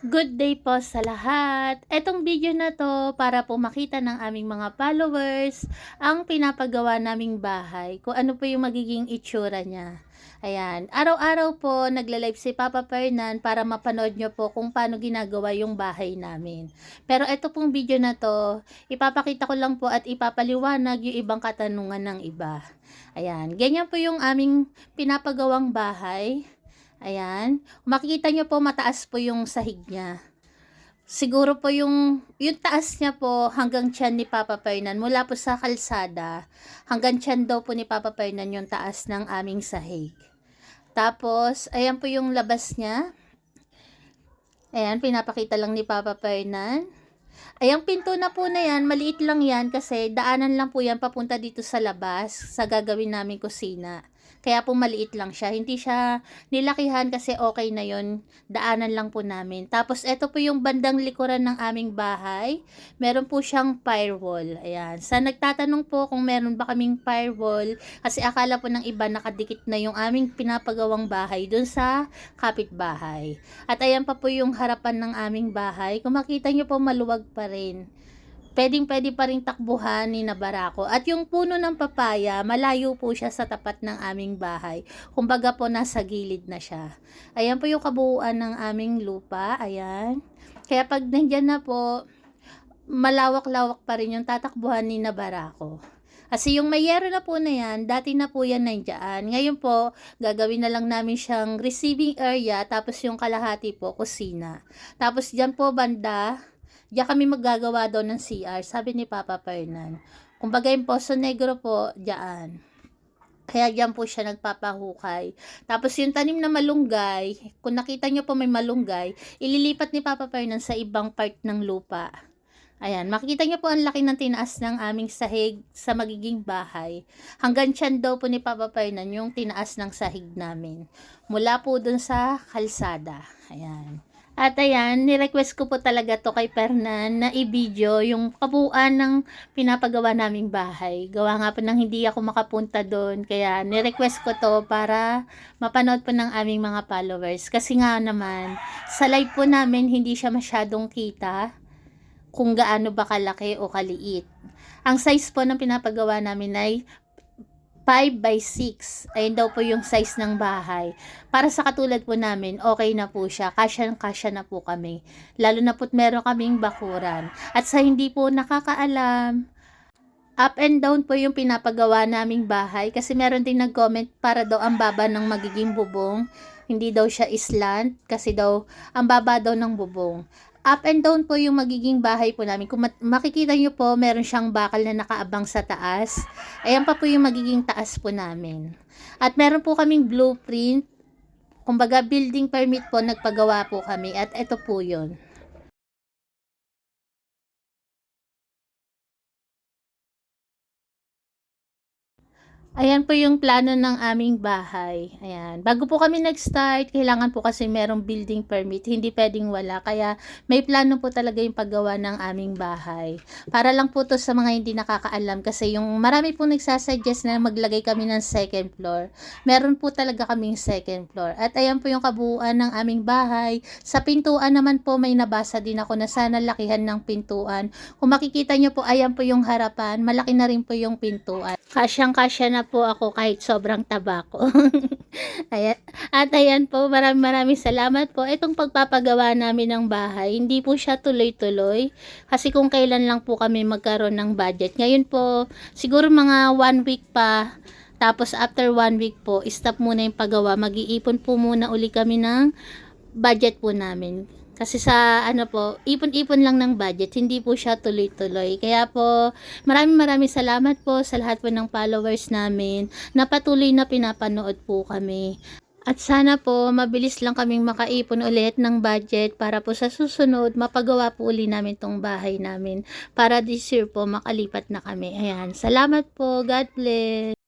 Good day po sa lahat. Etong video na to para po makita ng aming mga followers ang pinapagawa naming bahay, kung ano po yung magiging itsura niya. Ayan, araw-araw po nagla-live si Papa Fernan para mapanood nyo po kung paano ginagawa yung bahay namin. Pero eto pong video na to, ipapakita ko lang po at ipapaliwanag yung ibang katanungan ng iba. Ayan, ganyan po yung aming pinapagawang bahay. Ayan. Makikita nyo po mataas po yung sahig niya. Siguro po yung taas niya po hanggang tiyan ni Papa Fernan. Mula po sa kalsada hanggang tiyan daw po ni Papa Fernan yung taas ng aming sahig. Tapos, ayan po yung labas niya. Ayan, pinapakita lang ni Papa Fernan. Ayang pinto na po na yan, maliit lang yan kasi daanan lang po yan papunta dito sa labas sa gagawin naming kusina. Kaya po maliit lang siya. Hindi siya nilakihan kasi okay na yon. Daanan lang po namin. Tapos ito po yung bandang likuran ng aming bahay. Meron po siyang firewall. Ayan. Sa nagtatanong po kung meron ba kaming firewall, kasi akala po ng iba nakadikit na yung aming pinapagawang bahay dun sa kapitbahay. At ayan pa po yung harapan ng aming bahay. Kung makita nyo po maluwag pa rin. Pwedeng-pwede pa rin takbuhan ni na barako. At yung puno ng papaya, malayo po siya sa tapat ng aming bahay. Kumbaga po nasa gilid na siya. Ayan po yung kabuuan ng aming lupa. Ayan. Kaya pag nandyan na po, malawak-lawak pa rin yung tatakbuhan ni na barako. Kasi yung mayero na po na yan, dati na po yan nandiyan. Ngayon po, gagawin na lang namin siyang receiving area, tapos yung kalahati po, kusina. Tapos dyan po banda, diyan kami maggagawa daw ng CR, sabi ni Papa Fernan. Kumbaga yung Poso Negro po, diyan. Kaya diyan po siya nagpapahukay. Tapos yung tanim na malunggay, kung nakita nyo po may malunggay, ililipat ni Papa Fernan sa ibang part ng lupa. Ayan, makikita nyo po ang laki ng tinaas ng aming sahig sa magiging bahay. Hanggang tiyan daw po ni Papa Fernan yung tinaas ng sahig namin. Mula po dun sa kalsada. Ayan. At ayan, nirequest ko po talaga to kay Fernan na i-video yung kabuuan ng pinapagawa naming bahay. Gawa nga po nang hindi ako makapunta doon. Kaya nirequest ko to para mapanood po ng aming mga followers. Kasi nga naman, sa live po namin hindi siya masyadong kita kung gaano ba kalaki o kaliit. Ang size po ng pinapagawa namin ay 5 by 6. Ayun daw po yung size ng bahay. Para sa katulad po namin, okay na po siya. Kasya na po kami. Lalo na po't meron kaming bakuran. At sa hindi po nakakaalam, up and down po yung pinapagawa naming bahay. Kasi meron din nag-comment para daw ang baba ng magiging bubong. Hindi daw siya slant kasi daw ang baba daw ng bubong. Up and down po yung magiging bahay po namin. Kung makikita nyo po, meron siyang bakal na nakaabang sa taas. Ayan pa po yung magiging taas po namin. At meron po kaming blueprint. Kumbaga, building permit po, nagpagawa po kami. At ito po yun. Ayan po yung plano ng aming bahay. Ayan. Bago po kami nag-start, kailangan po kasi merong building permit. Hindi pwedeng wala. Kaya may plano po talaga yung paggawa ng aming bahay. Para lang po to sa mga hindi nakakaalam. Kasi yung marami po nagsasuggest na maglagay kami ng second floor. Meron po talaga kaming second floor. At ayan po yung kabuuan ng aming bahay. Sa pintuan naman po may nabasa din ako na sana lakihan ng pintuan. Kung makikita nyo po, ayan po yung harapan. Malaki na rin po yung pintuan. Kasyang-kasya na po ako kahit sobrang taba ko. Ayan. At ayan po, maraming salamat po. Itong pagpapagawa namin ng bahay, hindi po siya tuloy-tuloy. Kasi kung kailan lang po kami magkaroon ng budget. Ngayon po, siguro mga 1 week pa. Tapos after 1 week po, stop muna yung paggawa. Mag-iipon po muna uli kami ng budget po namin. Kasi sa ano po, ipon-ipon lang ng budget, hindi po siya tuloy-tuloy. Kaya po, maraming salamat po sa lahat po ng followers namin na patuloy na pinapanood po kami. At sana po, mabilis lang kaming makaipon ulit ng budget para po sa susunod, mapagawa po uli namin tong bahay namin. Para this year po, makalipat na kami. Ayan, salamat po. God bless.